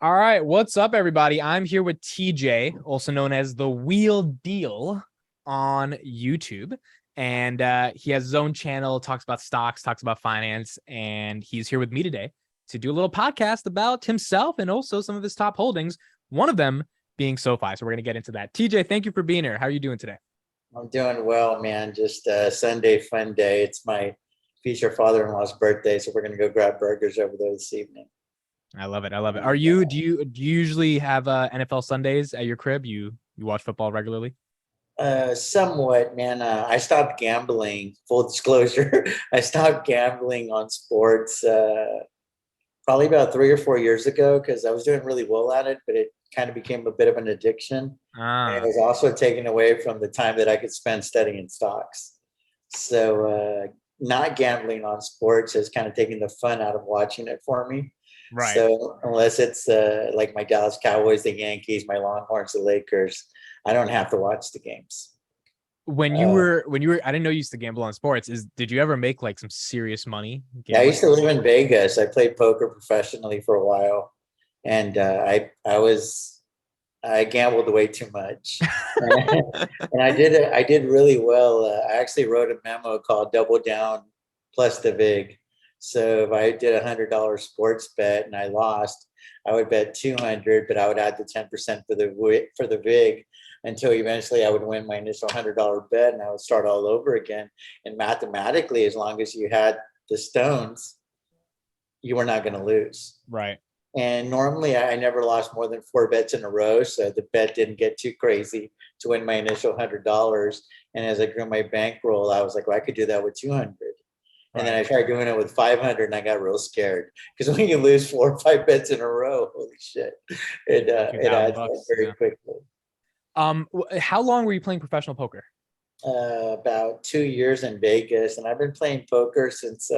All right, what's up, everybody? I'm here with TJ, also known as the Wheel Deal on YouTube. And he has his own channel, talks about stocks, talks about finance, and he's here with me today to do a little podcast about himself and also some of his top holdings, one of them being SoFi. So we're going to get into that. TJ, thank you for being here. How are you doing today? I'm doing well, man. Just a Sunday fun day. It's my future father-in-law's birthday, so we're gonna go grab burgers over there this evening. I love it. I love it. Are And, you do you usually have NFL Sundays at your crib? You watch football regularly? somewhat, man. I stopped gambling. Full disclosure, I stopped gambling on sports probably about 3 or 4 years ago because I was doing really well at it, but it kind of became a bit of an addiction. And it Ah, was also taken away from the time that I could spend studying stocks. So not gambling on sports has kind of taken the fun out of watching it for me. right. So unless it's like my Dallas Cowboys, the Yankees, my Longhorns, the Lakers, I don't have to watch the games. Uh, I didn't know you used to gamble on sports. Did you ever make like some serious money yeah, I gambling? used to live in Vegas. I played poker professionally for a while, and I gambled way too much, and I did really well. I actually wrote a memo called "Double Down plus the Vig." So if I did $100 sports bet and I lost, I would bet 200, but I would add the 10% for the Vig until eventually I would win my initial $100 bet and I would start all over again. And mathematically, as long as you had the stones, you were not going to lose. Right. And normally I never lost more than 4 bets in a row. So the bet didn't get too crazy to win my initial $100. And as I grew my bankroll, I was like, well, I could do that with 200. And then Right. I tried doing it with 500 and I got real scared because when you lose 4 or 5 bets in a row, holy shit, Few it thousand adds up bucks. very Yeah. quickly. How long were you playing professional poker? About 2 years in Vegas, and I've been playing poker since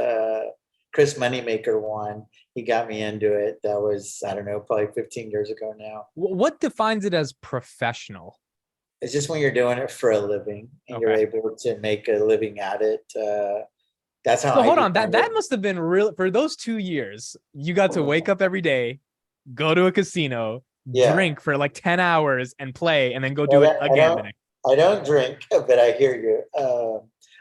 Chris Moneymaker won. He got me into it. That was, I don't know, probably 15 years ago now. What defines it as professional? It's just when you're doing it for a living and you're Okay. able to make a living at it. That's how So I hold on. define That must have been real for those 2 years. You got to wake it. up every day, go to a casino, Yeah. drink for like 10 hours and play, and then go do Well, it again the next. I don't drink, but I hear you.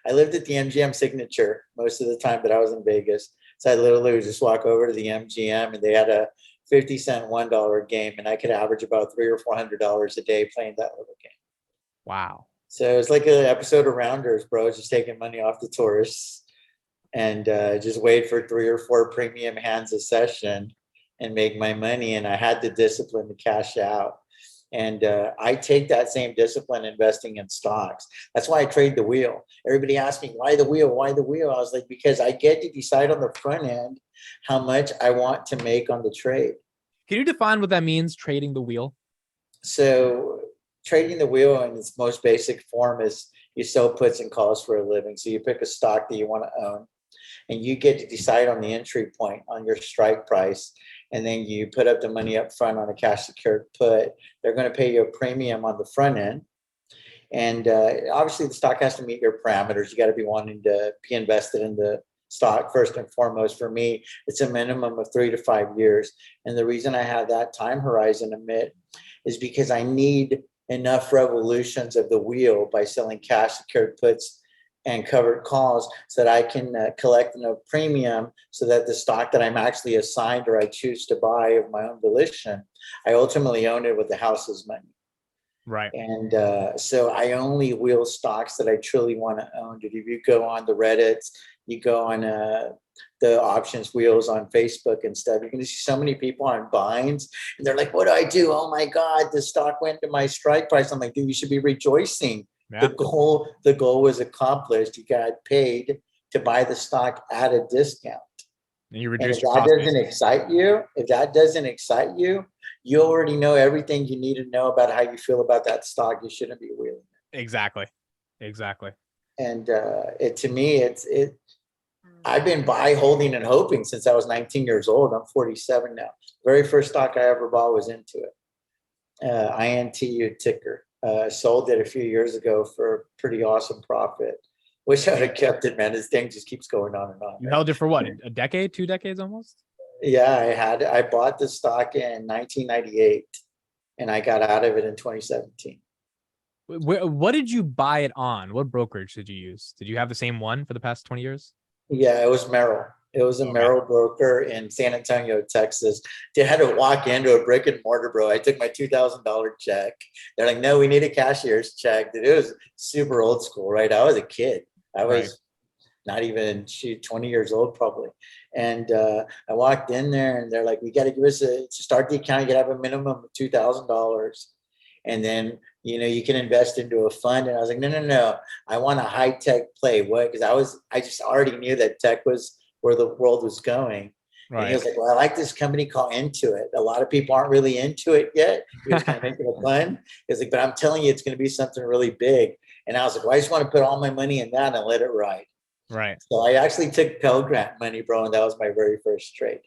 I lived at the MGM Signature most of the time that I was in Vegas. So I literally would just walk over to the MGM, and they had a 50 cent $1 game, and I could average about $300 or $400 a day playing that little game. Wow. So it's like an episode of Rounders, bro. Just taking money off the tourists and just wait for 3 or 4 premium hands a session and make my money. And I had the discipline to cash out. And I take that same discipline investing in stocks. That's why I trade the wheel. Everybody asks me, why the wheel? Why the wheel? I was like, because I get to decide on the front end how much I want to make on the trade. Can you define what that means, trading the wheel? So trading the wheel in its most basic form is you sell puts and calls for a living. So you pick a stock that you want to own and you get to decide on the entry point on your strike price. And then you put up the money up front on a cash secured put. They're going to pay you a premium on the front end. And obviously, the stock has to meet your parameters. You got to be wanting to be invested in the stock first and foremost. For me, it's a minimum of 3 to 5 years. And the reason I have that time horizon emit is because I need enough revolutions of the wheel by selling cash secured puts and covered calls so that I can collect enough premium so that the stock that I'm actually assigned or I choose to buy of my own volition, I ultimately own it with the house's money. Right. And so I only wheel stocks that I truly want to own. If you go on the Reddits, you go on the options wheels on Facebook and stuff, you're going to see so many people on binds. And they're like, what do I do? Oh my God, the stock went to my strike price. I'm like, dude, you should be rejoicing. Yeah. The goal was accomplished. You got paid to buy the stock at a discount. And you And if reduce your that cost doesn't basis. excite you, you already know everything you need to know about how you feel about that stock. You shouldn't be wheeling Exactly. Exactly. it. And it to me, it. I've been buy, holding, and hoping since I was 19 years old. I'm 47 now. Very first stock I ever bought was into it. INTU ticker. Sold it a few years ago for a pretty awesome profit. Wish I'd have kept it, man. This thing just keeps going on and on. You Right? held it for what? A decade, 2 decades almost? Yeah, I bought the stock in 1998 and I got out of it in 2017. What did you buy it on? What brokerage did you use? Did you have the same one for the past 20 years? Yeah, it was Merrill. It was a Okay. Merrill broker in San Antonio, Texas. They had to walk into a brick and mortar, bro. I took my $2,000 check. They're like, no, we need a cashier's check. Dude, it was super old school, right? I was a kid. I Right. was not even 20 years old probably. And I walked in there and they're like, we got to give us to start the account, you got to have a minimum of $2,000. And then, you can invest into a fund. And I was like, no, no, no. I want a high tech play. What? Because I just already knew that tech was where the world was going. And he Right. was like, well, I like this company called Intuit. A lot of people aren't really into it yet. He was kind of making it fun. He was like, but I'm telling you, it's going to be something really big. And I was like, well, I just want to put all my money in that and let it ride. Right. So I actually took Pell Grant money, bro, and that was my very first trade.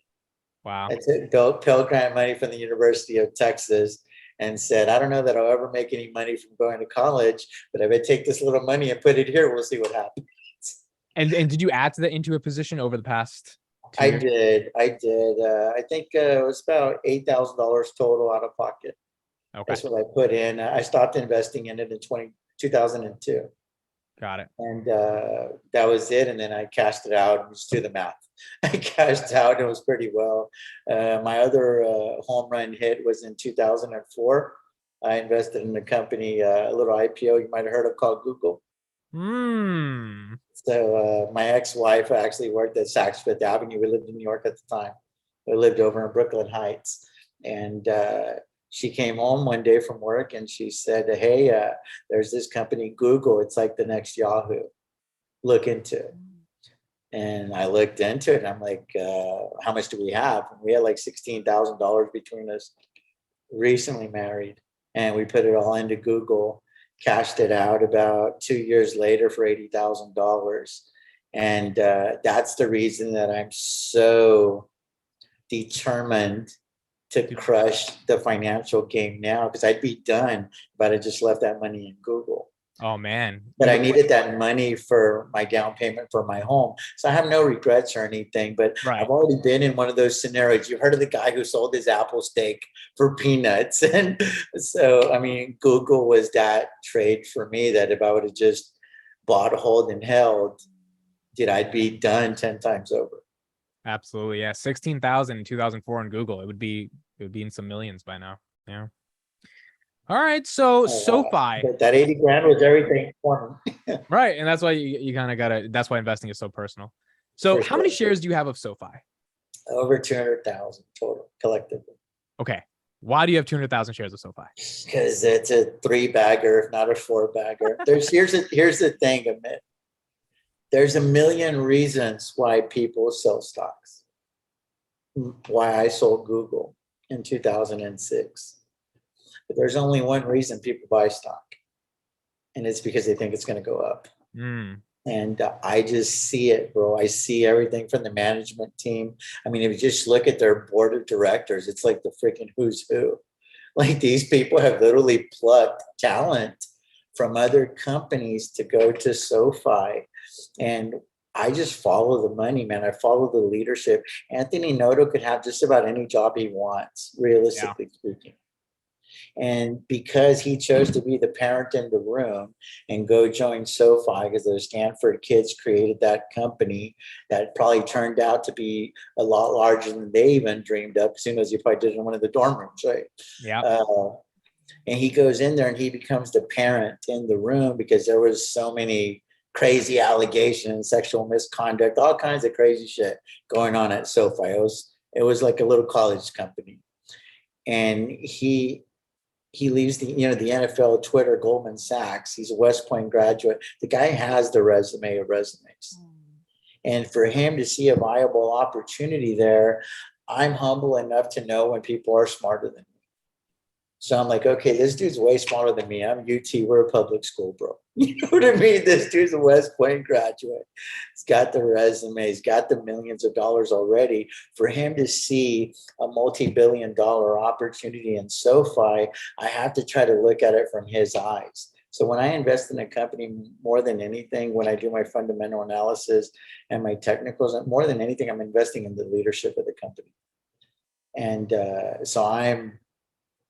Wow. I took Pell Grant money from the University of Texas and said, I don't know that I'll ever make any money from going to college, but if I take this little money and put it here, we'll see what happens. And did you add to the Intuit position over the past 2 I years? did. I did. I think it was about $8,000 total out of pocket. Okay. That's what I put in. I stopped investing in it in 2002. Got it. And that was it. And then I cashed it out and just do the math. I cashed out. It was pretty well. My other home run hit was in 2004. I invested in a company, a little IPO you might have heard of called Google. Hmm. So my ex-wife actually worked at Saks Fifth Avenue. We lived in New York at the time. We lived over in Brooklyn Heights. And she came home one day from work and she said, hey, there's this company, Google. It's like the next Yahoo. Look into it. And I looked into it and I'm like, how much do we have? And we had like $16,000 between us, recently married. And we put it all into Google, cashed it out about 2 years later for $80,000. And that's the reason that I'm so determined to crush the financial game now, because I'd be done if I just left that money in Google. Oh man. But I needed that money for my down payment for my home. So I have no regrets or anything, but Right. I've already been in one of those scenarios. You've heard of the guy who sold his Apple steak for peanuts. And so, I mean, Google was that trade for me that if I would have just bought, hold, and held, I'd be done 10 times over. Absolutely. Yeah. 16,000 in 2004 on Google. It would be in some millions by now. Yeah. All right. So SoFi. But that 80 grand was everything for me. Right. And that's why you kind of gotta, that's why investing is so personal. So For how many sure. shares do you have of SoFi? Over 200,000 total collectively. Okay. Why do you have 200,000 shares of SoFi? Because it's a 3-bagger, if not a 4-bagger. Here's the thing, Amit. There's a million reasons why people sell stocks. Why I sold Google in 2006. But there's only one reason people buy stock, and it's because they think it's going to go up. Mm. And I just see it, bro. I see everything from the management team. I mean, if you just look at their board of directors, it's like the freaking who's who. Like, these people have literally plucked talent from other companies to go to SoFi. And I just follow the money, man. I follow the leadership. Anthony Noto could have just about any job he wants, realistically speaking. And because he chose to be the parent in the room and go join SoFi, because those Stanford kids created that company that probably turned out to be a lot larger than they even dreamed up. As soon as you probably did it in one of the dorm rooms, right? Yeah. And he goes in there and he becomes the parent in the room because there was so many crazy allegations, sexual misconduct, all kinds of crazy shit going on at SoFi. It was like a little college company. And he leaves the NFL, Twitter, Goldman Sachs. He's a West Point graduate. The guy has the resume of resumes. And for him to see a viable opportunity there, I'm humble enough to know when people are smarter than me. So I'm like, okay, this dude's way smarter than me. I'm UT, we're a public school, bro. You know what I mean? This dude's a West Point graduate. He's got the resume, he's got the millions of dollars already. For him to see a multi-billion-dollar opportunity in SoFi, I have to try to look at it from his eyes. So when I invest in a company, more than anything, when I do my fundamental analysis and my technicals, more than anything, I'm investing in the leadership of the company. And so I'm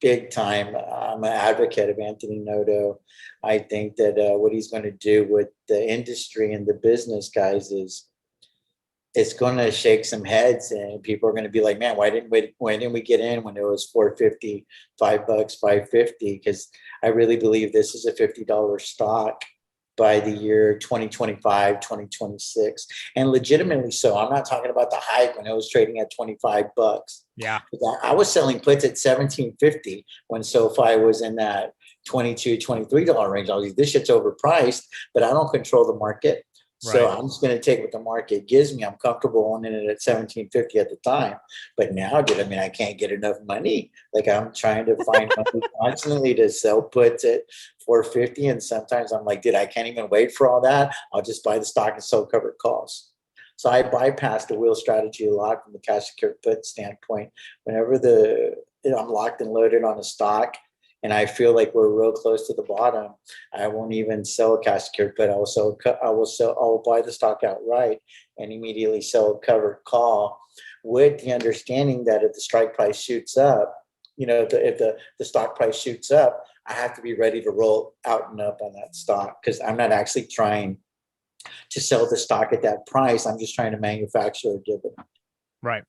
big time. I'm an advocate of Anthony Noto. I think that what he's going to do with the industry and the business guys is it's going to shake some heads, and people are going to be like, man, why didn't we get in when it was 450, $5, 550? Because I really believe this is a $50 stock by the year 2025, 2026. And legitimately so. I'm not talking about the hype when it was trading at $25. Yeah. I was selling puts at 17.50 when SoFi was in that $22, $23 range. I was like, this shit's overpriced, but I don't control the market. So Right. I'm just going to take what the market gives me. I'm comfortable owning it at 17.50 at the time. But now, dude, I mean, I can't get enough money. Like I'm trying to find money constantly to sell puts at 450. And sometimes I'm like, dude, I can't even wait for all that. I'll just buy the stock and sell covered calls. So I bypassed the wheel strategy a lot from the cash secured put standpoint. Whenever I'm locked and loaded on a stock, and I feel like we're real close to the bottom, I won't even sell a cash secured put. I will buy the stock outright and immediately sell a covered call, with the understanding that if the strike price shoots up, if the stock price shoots up, I have to be ready to roll out and up on that stock, because I'm not actually trying to sell the stock at that price. I'm just trying to manufacture a dividend. Right.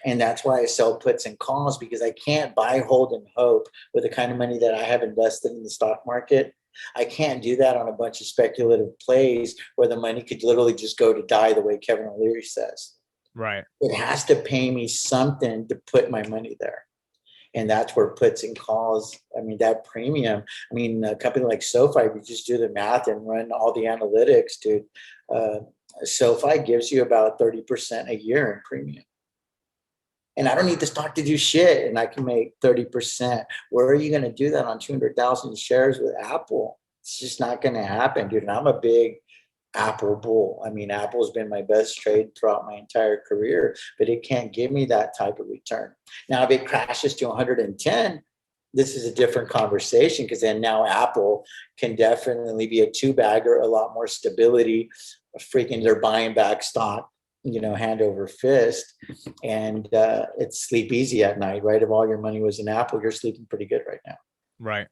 And that's why I sell puts and calls, because I can't buy, hold, and hope with the kind of money that I have invested in the stock market. I can't do that on a bunch of speculative plays where the money could literally just go to die, the way Kevin O'Leary says. Right. It has to pay me something to put my money there. And that's where puts and calls, I mean, that premium, I mean, a company like SoFi, if you just do the math and run all the analytics, dude, SoFi gives you about 30% a year in premium. And I don't need the stock to do shit, and I can make 30%. Where are you going to do that on 200,000 shares with Apple? It's just not going to happen, dude. And I'm a big Apple bull. I mean, Apple's been my best trade throughout my entire career, but it can't give me that type of return. Now, if it crashes to 110, this is a different conversation, because then now Apple can definitely be a two-bagger, a lot more stability. Freaking, they're buying back stock, hand over fist, and it's sleep easy at night, right? If all your money was in Apple, you're sleeping pretty good right now. Right.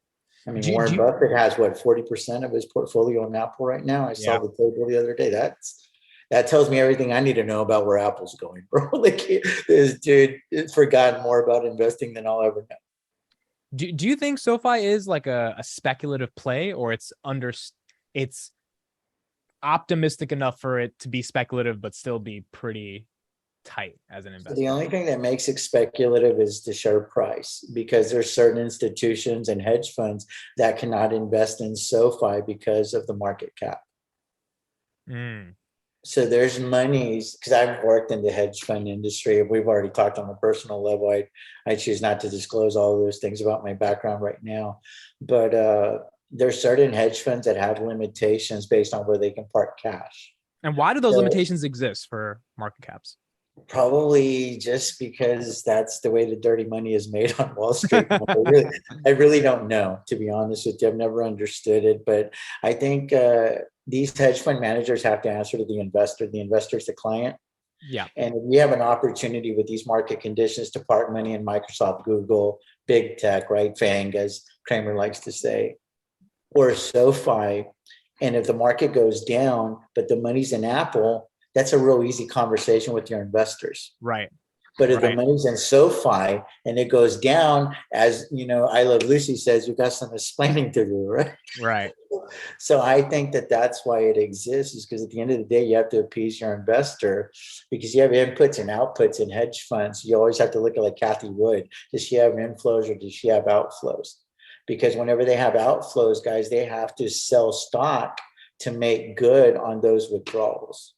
I mean, Warren Buffett has what, 40% of his portforfolio in Apple right now. I saw the table the other day. That tells me everything I need to know about where Apple's going, bro. Like, this dude has forgotten more about investing than I'll ever know. Do you think SoFi is like a speculative play, or it's optimistic enough for it to be speculative but still be pretty tight as an investor? The only thing that makes it speculative is the share price, because there's certain institutions and hedge funds that cannot invest in SoFi because of the market cap. So there's monies, because I've worked in the hedge fund industry. We've already talked on a personal level. I choose not to disclose all of those things about my background right now. But there's certain hedge funds that have limitations based on where they can park cash. And why do those limitations exist for market caps? Probably just because that's the way the dirty money is made on Wall Street. I really don't know, to be honest with you. I've never understood it, but I think these hedge fund managers have to answer to the investor. The investor is the client. Yeah. And if we have an opportunity with these market conditions to park money in Microsoft, Google, big tech, right? FANG, as Kramer likes to say, or SoFi. And if the market goes down, but the money's in Apple, that's a real easy conversation with your investors. Right. But if the money's in SoFi and it goes down, as I Love Lucy says, you've got some explaining to do, right? Right. So I think that's why it exists, is because at the end of the day, you have to appease your investor, because you have inputs and outputs in hedge funds. You always have to look at, like, Cathie Wood. Does she have inflows or does she have outflows? Because whenever they have outflows, guys, they have to sell stock to make good on those withdrawals.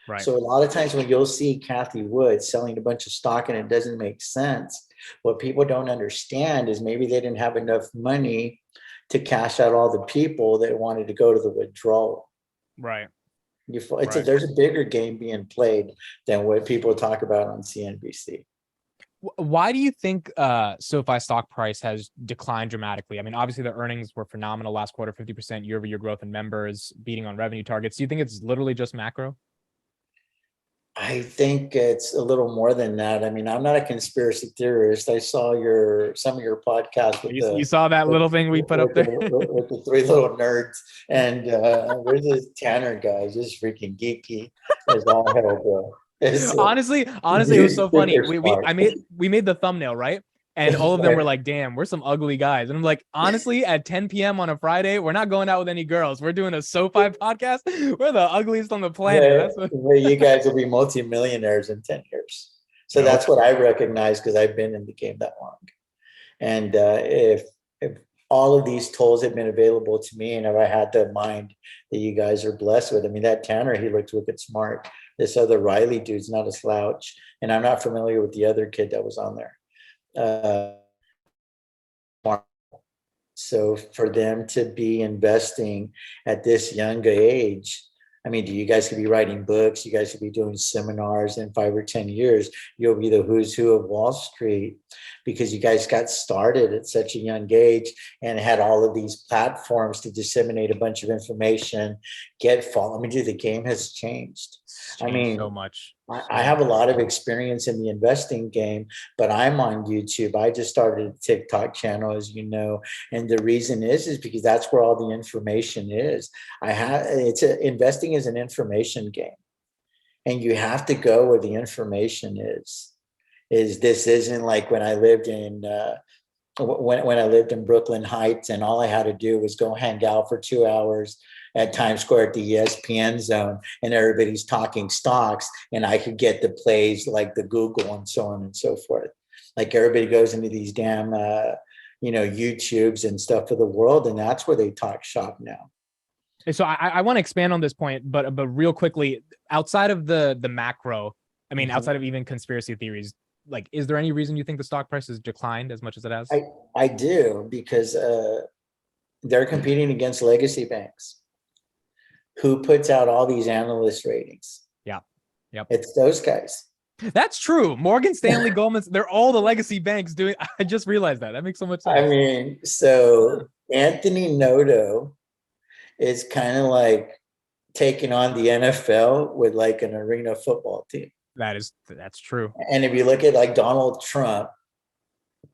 Right. So a lot of times when you'll see Cathie Wood selling a bunch of stock and it doesn't make sense, what people don't understand is maybe they didn't have enough money to cash out all the people that wanted to go to the withdrawal. Right. There's a bigger game being played than what people talk about on CNBC. Why do you think SoFi stock price has declined dramatically? I mean, obviously the earnings were phenomenal last quarter, 50% year-over-year growth in members, beating on revenue targets. Do you think it's literally just macro? I think it's a little more than that. I mean, I'm not a conspiracy theorist. I saw some of your podcasts with You saw that little thing we put up there? with the three little nerds, and there's this Tanner guy, just freaking geeky as all hell, bro. Honestly, it was Dude, so funny. super smart. We made the thumbnail, right? And all of them were like, damn, we're some ugly guys. And I'm like, honestly, at 10 p.m. on a Friday, we're not going out with any girls. We're doing a SoFi podcast. We're the ugliest on the planet. That's what You guys will be multimillionaires in 10 years. So nope. that's what I recognize because I've been in the game that long. And if all of these tools had been available to me, and if I had the mind that you guys are blessed with, I mean, that Tanner, he looked wicked smart. This other Riley dude's not a slouch. And I'm not familiar with the other kid that was on there. So for them to be investing at this young age, I mean, you guys could be writing books, you guys could be doing seminars. In 5 or 10 years, you'll be the who's who of Wall Street because you guys got started at such a young age and had all of these platforms to disseminate a bunch of information, I mean, dude, the game has changed. I mean, so much. I have a lot of experience in the investing game, but I'm on YouTube. I just started a TikTok channel, as you know, and the reason is because that's where all the information is. Investing is an information game, and you have to go where the information is. This isn't like when I lived in when I lived in Brooklyn Heights, and all I had to do was go hang out for 2 hours at Times Square at the ESPN zone, and everybody's talking stocks, and I could get the plays like the Google and so on and so forth. Like everybody goes into these damn, YouTubes and stuff of the world, and that's where they talk shop now. So I want to expand on this point, but real quickly, outside of the macro, I mean, outside of even conspiracy theories, like, is there any reason you think the stock price has declined as much as it has? I do, because they're competing against legacy banks. Who puts out all these analyst ratings? Yeah. Yep. It's those guys. That's true. Morgan Stanley, Goldman, they're all the legacy banks doing. I just realized that. That makes so much sense. I mean, so Anthony Noto is kind of like taking on the NFL with like an arena football team. That's true. And if you look at like Donald Trump,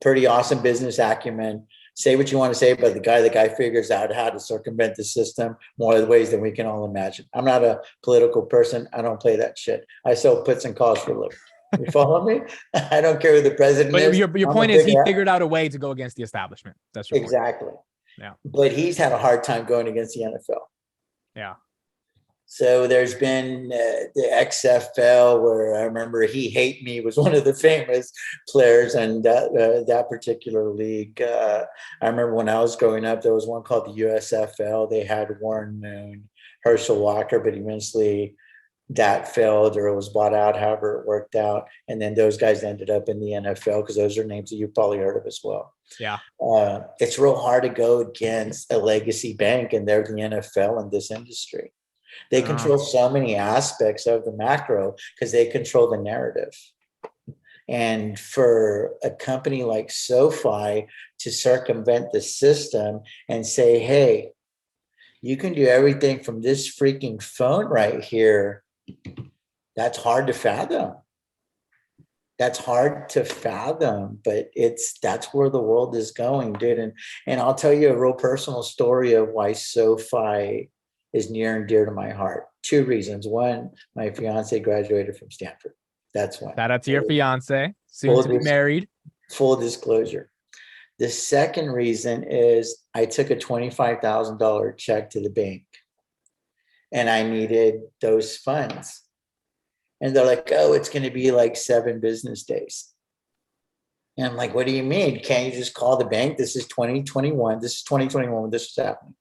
pretty awesome business acumen. Say what you want to say, but the guy figures out how to circumvent the system more ways than we can all imagine. I'm not a political person. I don't play that shit. I sell puts and calls for a living. You follow me? I don't care who the president is. But your point is he figured out a way to go against the establishment. That's your exactly. Point. Yeah. But he's had a hard time going against the NFL. Yeah. So there's been the XFL, where I remember He Hate Me was one of the famous players in that particular league. I remember when I was growing up, there was one called the USFL. They had Warren Moon, Herschel Walker, but eventually that failed or it was bought out, however it worked out. And then those guys ended up in the NFL because those are names that you've probably heard of as well. Yeah. It's real hard to go against a legacy bank, and they're the NFL in this industry. They control so many aspects of the macro because they control the narrative. And for a company like SoFi to circumvent the system and say, hey, you can do everything from this freaking phone right here, that's hard to fathom. That's hard to fathom, but that's where the world is going, dude. And I'll tell you a real personal story of why SoFi is near and dear to my heart. 2 reasons. One, my fiance graduated from Stanford. That's one. Shout out to your fiance, soon to be married. Full disclosure. The second reason is I took a $25,000 check to the bank, and I needed those funds. And they're like, oh, it's going to be like 7 business days. And I'm like, what do you mean? Can't you just call the bank? This is 2021. This is 2021 when this was happening.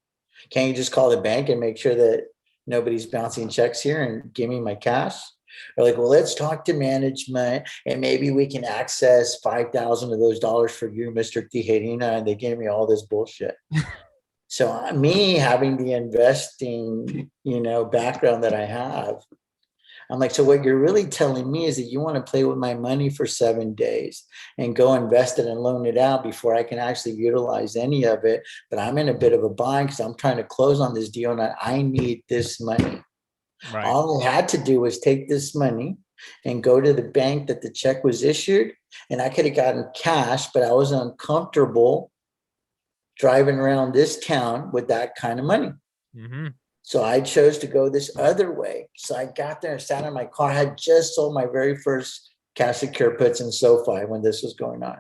Can't you just call the bank and make sure that nobody's bouncing checks here and give me my cash? They're like, well, let's talk to management and maybe we can access 5,000 of those dollars for you, Mr. Tijerina. And they gave me all this bullshit. So me having the investing, background that I have, I'm like, so what you're really telling me is that you want to play with my money for 7 days and go invest it and loan it out before I can actually utilize any of it. But I'm in a bit of a bind because I'm trying to close on this deal and I need this money. Right. All I had to do was take this money and go to the bank that the check was issued, and I could have gotten cash, but I was uncomfortable driving around this town with that kind of money. Mm-hmm. So I chose to go this other way. So I got there and sat in my car. I had just sold my very first cash secure puts in SoFi when this was going on.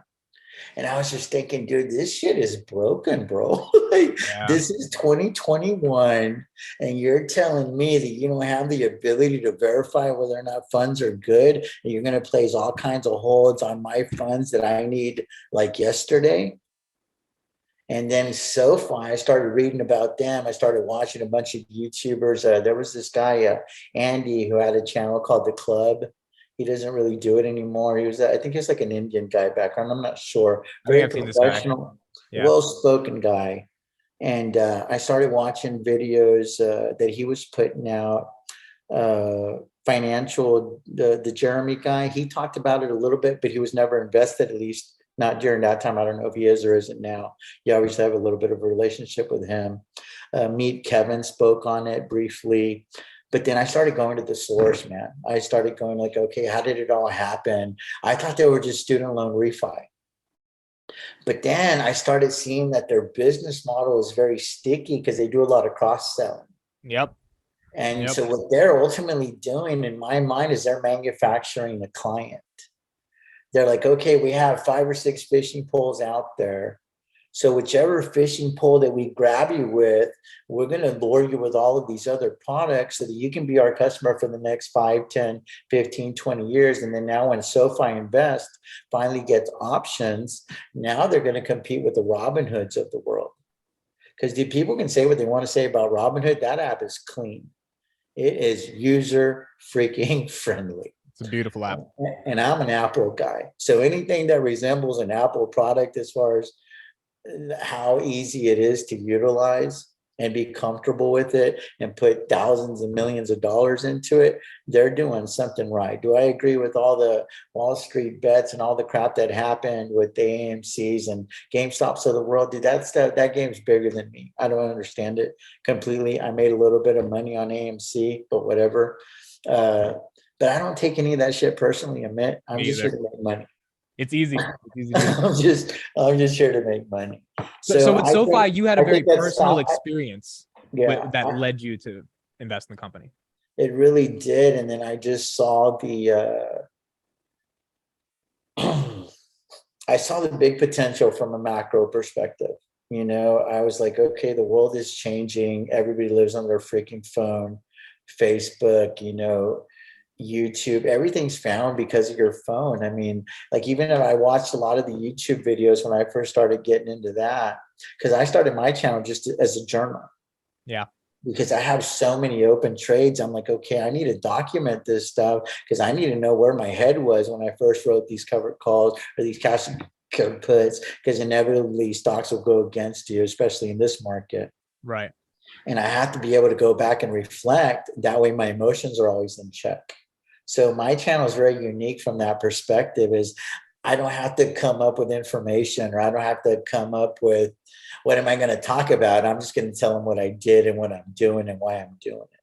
And I was just thinking, dude, this shit is broken, bro. Like, this is 2021, and you're telling me that you don't have the ability to verify whether or not funds are good, and you're going to place all kinds of holds on my funds that I need like yesterday. And then SoFi, I started reading about them. I started watching a bunch of YouTubers. There was this guy, Andy, who had a channel called The Club. He doesn't really do it anymore. He was, I think he's like an Indian guy background. I'm not sure. Very professional, well-spoken guy. And I started watching videos that he was putting out. Financial, the Jeremy guy, he talked about it a little bit, but he was never invested, at least not during that time. I don't know if he is or isn't now. You always have a little bit of a relationship with him. Meet Kevin spoke on it briefly. But then I started going to the source, man. I started going like, okay, how did it all happen? I thought they were just student loan refi. But then I started seeing that their business model is very sticky because they do a lot of cross-selling. Yep. And so what they're ultimately doing in my mind is they're manufacturing the client. They're like, okay, we have 5 or 6 fishing poles out there. So whichever fishing pole that we grab you with, we're going to lure you with all of these other products so that you can be our customer for the next 5, 10, 15, 20 years. And then now when SoFi Invest finally gets options, now they're going to compete with the Robinhoods of the world. Because the people can say what they want to say about Robinhood. That app is clean. It is user freaking friendly. It's a beautiful app. And I'm an Apple guy. So anything that resembles an Apple product as far as how easy it is to utilize and be comfortable with it and put thousands and millions of dollars into it, they're doing something right. Do I agree with all the Wall Street bets and all the crap that happened with the AMCs and GameStops of the world? Dude, that game's bigger than me. I don't understand it completely. I made a little bit of money on AMC, but whatever. But I don't take any of that shit personally, Amit. I'm just here to make money. It's easy. It's easy I'm just here to make money. So with SoFi, you had a very personal experience that led you to invest in the company. It really did. And then I just saw I saw the big potential from a macro perspective. You know, I was like, okay, the world is changing. Everybody lives on their freaking phone, Facebook, you know, YouTube, everything's found because of your phone. I mean, like even if I watched a lot of the YouTube videos when I first started getting into that, because I started my channel just as a journal. Yeah. Because I have so many open trades. I'm like, okay, I need to document this stuff because I need to know where my head was when I first wrote these covered calls or these cash puts, because inevitably stocks will go against you, especially in this market. Right. And I have to be able to go back and reflect. That way my emotions are always in check. So my channel is very unique from that perspective, is I don't have to come up with information, or I don't have to come up with what am I going to talk about. I'm just going to tell them what I did and what I'm doing and why I'm doing it.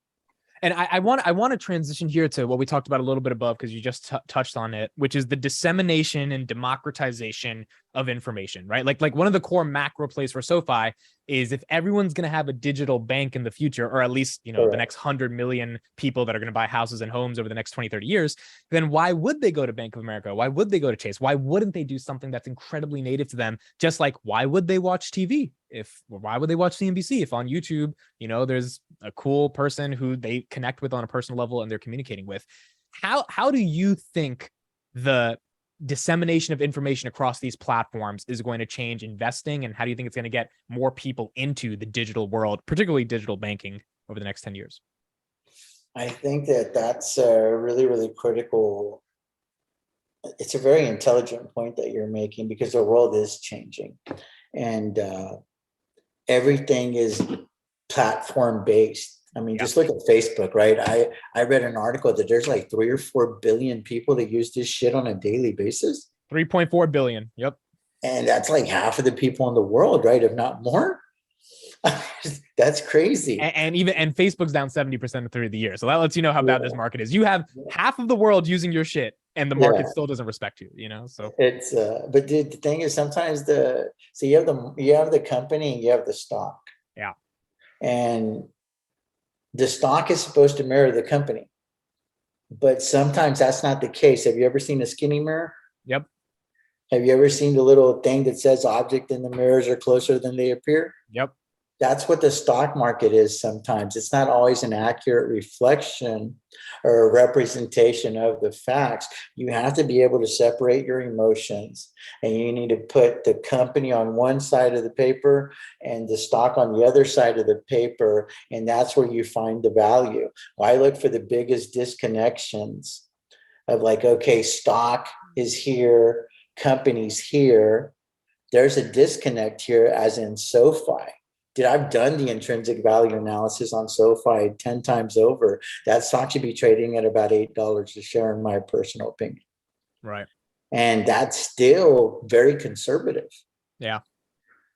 And I want to transition here to what we talked about a little bit above, because you just touched on it, which is the dissemination and democratization of information, right? Like one of the core macro plays for SoFi is if everyone's going to have a digital bank in the future, or at least, you know, the next 100 million people that are going to buy houses and homes over the next 20, 30 years, then why would they go to Bank of America? Why would they go to Chase? Why wouldn't they do something that's incredibly native to them? Just like, why would they watch TV? Why would they watch CNBC if on YouTube, you know, there's a cool person who they connect with on a personal level and they're communicating with? How do you think the dissemination of information across these platforms is going to change investing, and how do you think it's going to get more people into the digital world, particularly digital banking, over the next 10 years? I think that's really, really critical. It's a very intelligent point that you're making, because the world is changing, and everything is platform based. I mean, just look at Facebook, right? I read an article that there's like 3 or 4 billion people that use this shit on a daily basis. 3.4 billion. Yep. And that's like half of the people in the world, right? If not more. That's crazy. And Facebook's down 70% through the year. So that lets you know how bad this market is. You have half of the world using your shit and the market still doesn't respect you, you know? So it's but the thing is sometimes you have the company and you have the stock. Yeah. And the stock is supposed to mirror the company. But sometimes that's not the case. Have you ever seen a skinny mirror? Yep. Have you ever seen the little thing that says object in the mirrors are closer than they appear? Yep. That's what the stock market is sometimes. It's not always an accurate reflection or a representation of the facts. You have to be able to separate your emotions, and you need to put the company on one side of the paper and the stock on the other side of the paper, and that's where you find the value. I look for the biggest disconnections of like, okay, stock is here, companies here. There's a disconnect here, as in SoFi. Dude, I've done the intrinsic value analysis on SoFi 10 times over. That stock should be trading at about $8 a share, in my personal opinion. Right. And that's still very conservative. Yeah.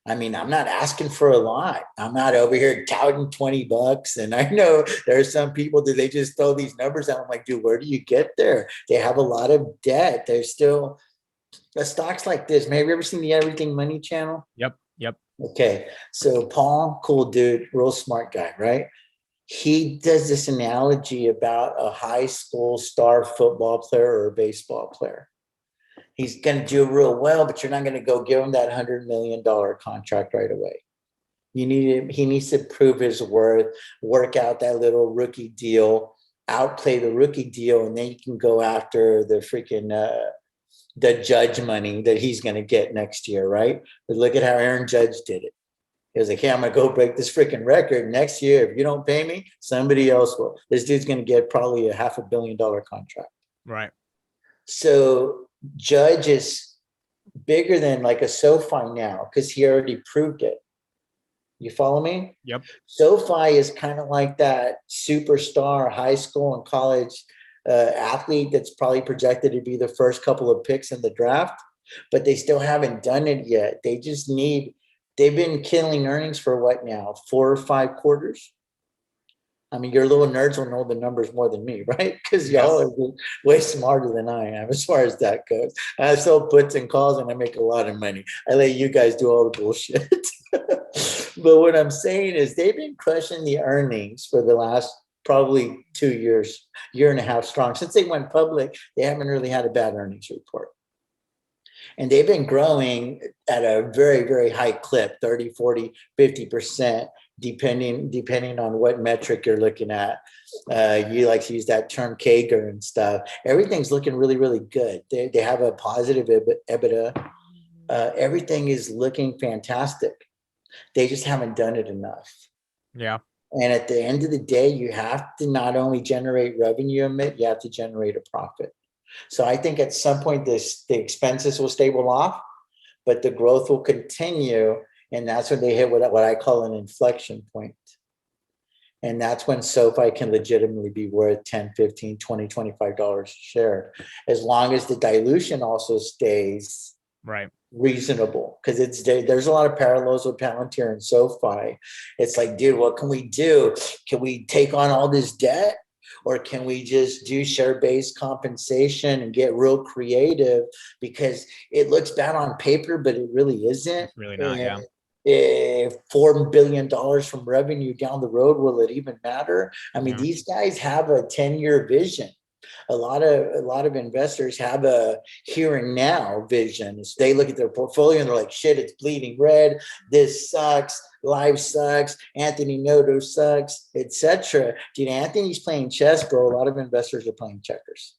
I mean, I'm not asking for a lot. I'm not over here touting $20. And I know there's some people that they just throw these numbers out. I'm like, dude, where do you get there? They have a lot of debt. There's still the stocks like this. Man, have you ever seen the Everything Money channel? Yep. Okay, so Paul, cool dude, real smart guy, right? He does this analogy about a high school star football player or a baseball player. He's going to do real well, but you're not going to go give him that $100 million contract right away. He needs to prove his worth, work out that little rookie deal, outplay the rookie deal, and then you can go after the freaking the Judge money that he's going to get next year, right? But look at how Aaron Judge did it. He was like, hey, I'm going to go break this freaking record next year. If you don't pay me, somebody else will. This dude's going to get probably a $500 million contract. Right. So Judge is bigger than like a SoFi now because he already proved it. You follow me? Yep. SoFi is kind of like that superstar high school and college athlete that's probably projected to be the first couple of picks in the draft, but they still haven't done it yet. They've been killing earnings for what now, 4 or 5 quarters? I mean, your little nerds will know the numbers more than me, right? Because y'all are way smarter than I am as far as that goes. I sell puts and calls and I make a lot of money. I let you guys do all the bullshit. But what I'm saying is they've been crushing the earnings for the last probably 2 years, year and a half strong. Since they went public, they haven't really had a bad earnings report. And they've been growing at a very, very high clip, 30, 40, 50%, depending on what metric you're looking at. You like to use that term CAGR and stuff. Everything's looking really, really good. They have a positive EBITDA. Everything is looking fantastic. They just haven't done it enough. Yeah. And at the end of the day, you have to not only generate revenue, you have to generate a profit. So I think at some point the expenses will stable off, but the growth will continue. And that's when they hit what I call an inflection point. And that's when SoFi can legitimately be worth $10, $15, $20, $25 a share, as long as the dilution also stays reasonable. Because there's a lot of parallels with Palantir and SoFi. It's like, dude, what can we do? Can we take on all this debt? Or can we just do share-based compensation and get real creative? Because it looks bad on paper, but it really isn't. It's really not, yeah. $4 billion from revenue down the road, will it even matter? I mean, these guys have a 10-year vision. A lot of investors have a here and now vision. They look at their portfolio and they're like, shit, it's bleeding red. This sucks. Life sucks. Anthony Noto sucks, etc. Dude, Anthony's playing chess, bro. A lot of investors are playing checkers.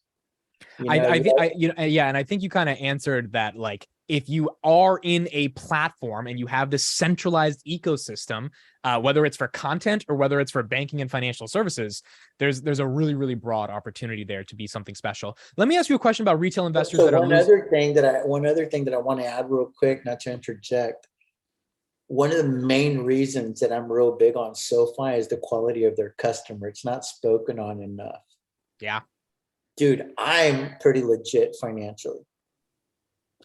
And I think you kind of answered that. Like, if you are in a platform and you have this centralized ecosystem, whether it's for content or whether it's for banking and financial services, there's a really, really broad opportunity there to be something special. Let me ask you a question about retail investors. One other thing that I want to add real quick, not to interject. One of the main reasons that I'm real big on SoFi is the quality of their customer. It's not spoken on enough. Yeah. Dude, I'm pretty legit financially.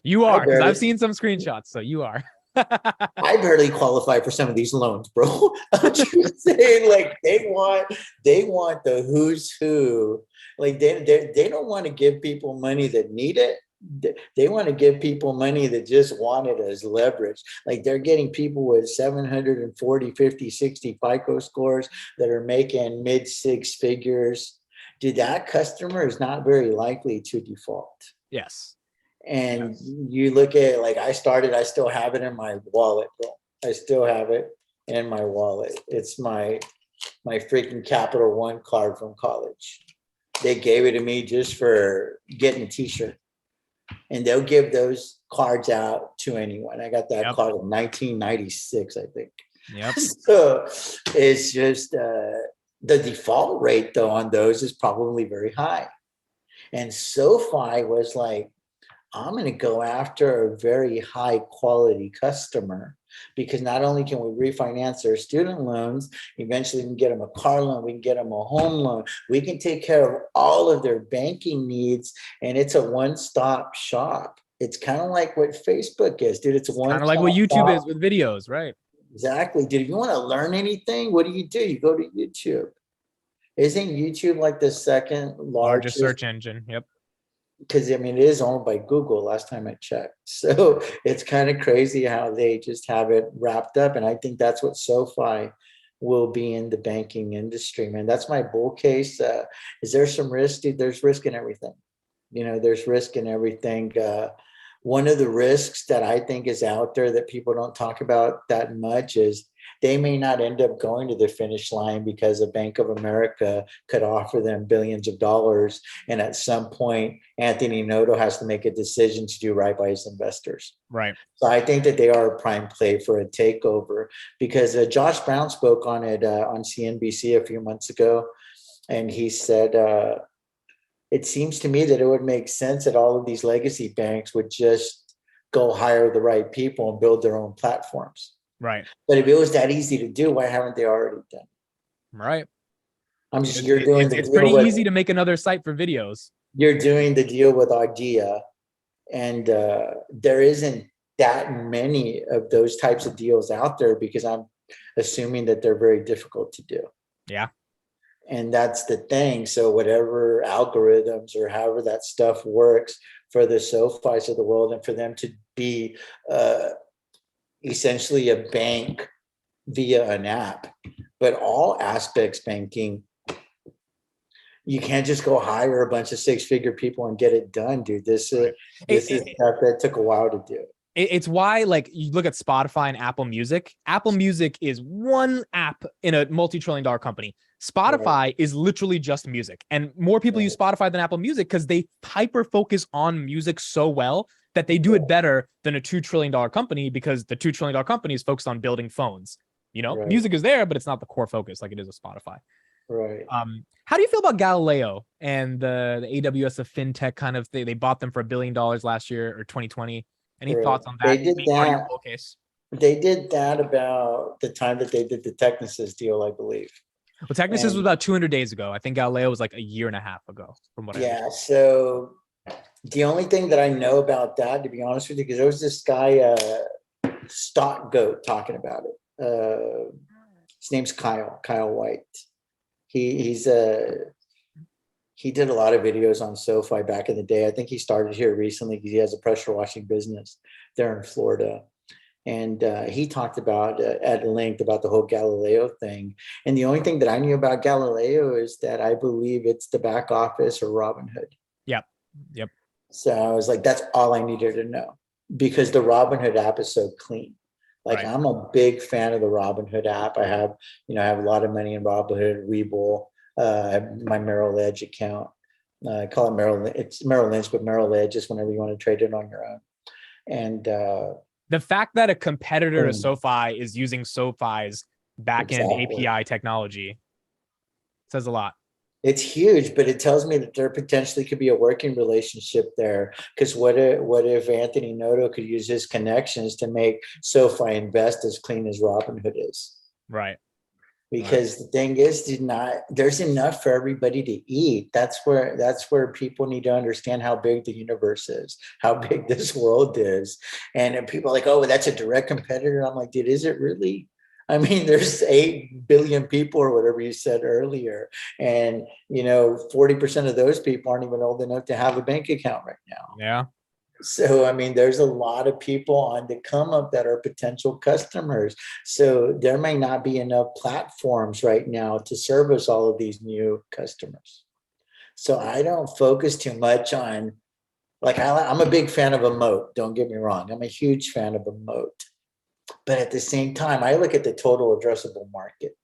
You are, because I've seen some screenshots, so you are. I barely qualify for some of these loans, bro. I'm just saying, like they want the who's who. Like they don't want to give people money that need it. They want to give people money that just want it as leverage. Like they're getting people with 740, 50, 60 FICO scores that are making mid six figures. Dude, that customer is not very likely to default. Yes. And Yes. you look at, like, I still have it in my wallet, bro. I still have it in my wallet. It's my freaking Capital One card from college. They gave it to me just for getting a t-shirt. And they'll give those cards out to anyone. I got that Yep. card in 1996, I think. Yep. So it's just the default rate though on those is probably very high. And SoFi was like, I'm going to go after a very high quality customer, because not only can we refinance their student loans, eventually we can get them a car loan, we can get them a home loan, we can take care of all of their banking needs, and it's a one-stop shop. It's kind of like what Facebook is, dude. It's a Kind of like what one-stop YouTube shop. is with videos, right? Exactly, dude. If you want to learn anything, what do? You go to YouTube. Isn't YouTube like the second Largest largest search engine. Yep. because I mean, it is owned by Google last time I checked. So it's kind of crazy how they just have it wrapped up. And I think that's what SoFi will be in the banking industry, man. That's my bull case. Is there some risk? Dude, there's risk in everything. There's risk in everything. One of the risks that I think is out there that people don't talk about that much is they may not end up going to the finish line because a Bank of America could offer them billions of dollars. And at some point, Anthony Noto has to make a decision to do right by his investors. Right. So I think that they are a prime play for a takeover, because Josh Brown spoke on it on CNBC a few months ago. And he said, it seems to me that it would make sense that all of these legacy banks would just go hire the right people and build their own platforms. Right. But if it was that easy to do, why haven't they already done? Right. You're doing the It's deal pretty with, easy to make another site for videos. you're doing the deal with Idea, and there isn't that many of those types of deals out there, because I'm assuming that they're very difficult to do. Yeah. And that's the thing. So whatever algorithms or however that stuff works for the SoFis of the world, and for them to be essentially a bank via an app, but all aspects banking, you can't just go hire a bunch of six-figure people and get it done, dude. This is stuff that took a while to do. It's why, like, you look at Spotify and Apple Music. Apple Music is one app in a multi-trillion-dollar company. Spotify is literally just music, and more people use Spotify than Apple Music because they hyper focus on music so well that they do it better than a $2 trillion company, because the $2 trillion company is focused on building phones. Music is there, but it's not the core focus like it is with Spotify. Right. How do you feel about Galileo and the AWS of Fintech kind of thing? They bought them for $1 billion last year, or 2020. Any thoughts on that? They did that. They did that about the time that they did the Technisys deal, I believe. Well, Technisys was about 200 days ago. I think Galileo was like a year and a half ago, from what I understand. So the only thing that I know about that, to be honest with you, because there was this guy, Stock Goat, talking about it. His name's Kyle White. He did a lot of videos on SoFi back in the day. I think he started here recently because he has a pressure washing business there in Florida. And he talked about at length about the whole Galileo thing. And the only thing that I knew about Galileo is that I believe it's the back office or Robinhood. Yep. So I was like, that's all I needed to know, because the Robinhood app is so clean. Like, I'm a big fan of the Robinhood app. I have a lot of money in Robinhood, Webull. I have my Merrill Edge account. I call it Merrill. It's Merrill Lynch, but Merrill Edge is whenever you want to trade it on your own. And the fact that a competitor to SoFi is using SoFi's backend API technology says a lot. It's huge, but it tells me that there potentially could be a working relationship there. Because what if Anthony Noto could use his connections to make SoFi Invest as clean as Robinhood is? Right. because the thing is, there's enough for everybody to eat. That's where people need to understand how big the universe is, how big this world is. And people are like, oh, well, that's a direct competitor. I'm like, dude, is it really? I mean, there's 8 billion people or whatever you said earlier. And, 40% of those people aren't even old enough to have a bank account right now. Yeah. So, I mean, there's a lot of people on the come up that are potential customers. So there may not be enough platforms right now to service all of these new customers. So I don't focus too much on, like, I'm a big fan of a moat. Don't get me wrong. I'm a huge fan of a moat. But at the same time, I look at the total addressable market.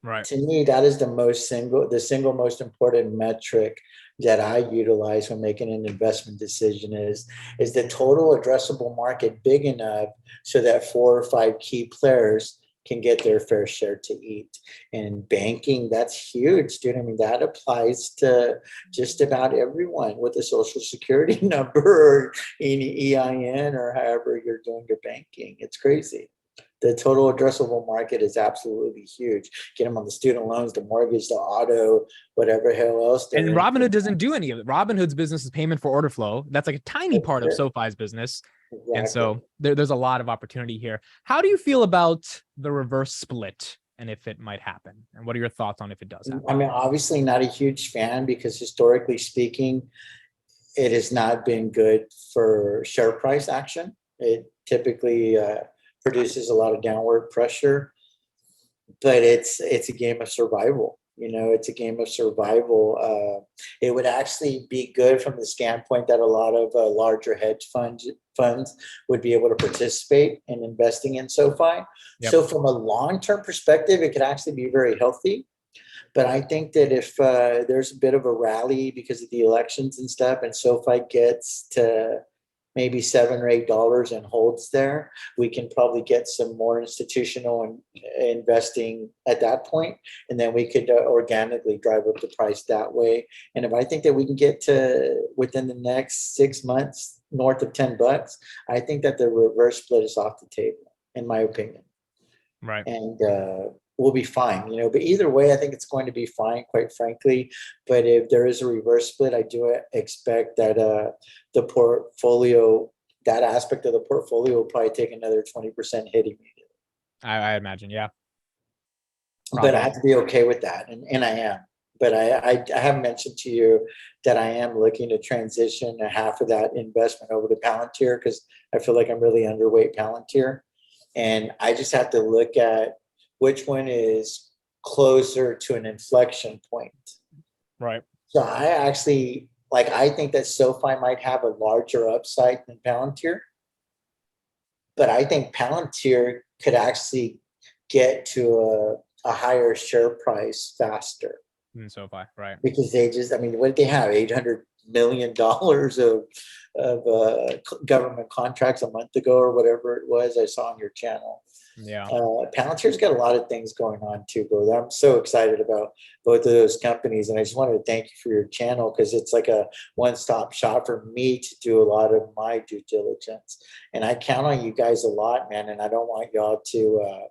Right. To me, that is the single most important metric that I utilize when making an investment decision is the total addressable market big enough so that 4 or 5 key players can get their fair share to eat. And banking, that's huge, dude. I mean, that applies to just about everyone with a social security number or an EIN or however you're doing your banking. It's crazy. The total addressable market is absolutely huge. Get them on the student loans, the mortgage, the auto, whatever hell else. And Robinhood doesn't do any of it. Robinhood's business is payment for order flow. That's like a tiny part of SoFi's business. Exactly. And so there's a lot of opportunity here. How do you feel about the reverse split and if it might happen? And what are your thoughts on if it does happen? I mean, obviously not a huge fan because historically speaking, it has not been good for share price action. It typically produces a lot of downward pressure, but it's a game of survival. It's a game of survival. It would actually be good from the standpoint that a lot of larger hedge funds would be able to participate in investing in SoFi. Yep. So from a long-term perspective, it could actually be very healthy. But I think that if there's a bit of a rally because of the elections and stuff, and SoFi gets to maybe $7 or $8 and holds there, we can probably get some more institutional investing at that point, and then we could organically drive up the price that way. And if I think that we can get to within the next 6 months north of $10, I think that the reverse split is off the table, in my opinion. Right. And we'll be fine, but either way, I think it's going to be fine, quite frankly. But if there is a reverse split, I do expect that the portfolio, that aspect of the portfolio will probably take another 20% hit immediately. I imagine, yeah. Probably. But I have to be okay with that, and I am. But I have mentioned to you that I am looking to transition half of that investment over to Palantir because I feel like I'm really underweight Palantir. And I just have to look at which one is closer to an inflection point. Right. So I actually, I think that SoFi might have a larger upside than Palantir. But I think Palantir could actually get to a higher share price faster. Than SoFi, right. Because what did they have? $800 million of government contracts a month ago or whatever it was I saw on your channel. Yeah. Palantir's got a lot of things going on too, bro. I'm so excited about both of those companies. And I just wanted to thank you for your channel because it's like a one-stop shop for me to do a lot of my due diligence. And I count on you guys a lot, man. And I don't want y'all to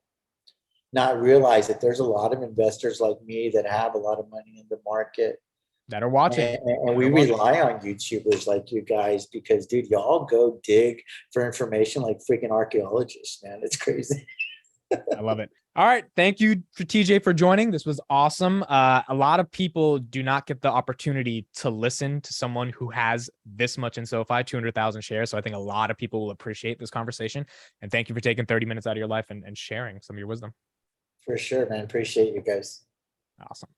not realize that there's a lot of investors like me that have a lot of money in the market that are watching. And we rely on YouTubers like you guys because, dude, y'all go dig for information like freaking archaeologists, man. It's crazy. I love it. All right. Thank you for TJ for joining. This was awesome. A lot of people do not get the opportunity to listen to someone who has this much in SoFi, 200,000 shares. So I think a lot of people will appreciate this conversation. And thank you for taking 30 minutes out of your life and sharing some of your wisdom. For sure, man. Appreciate you guys. Awesome.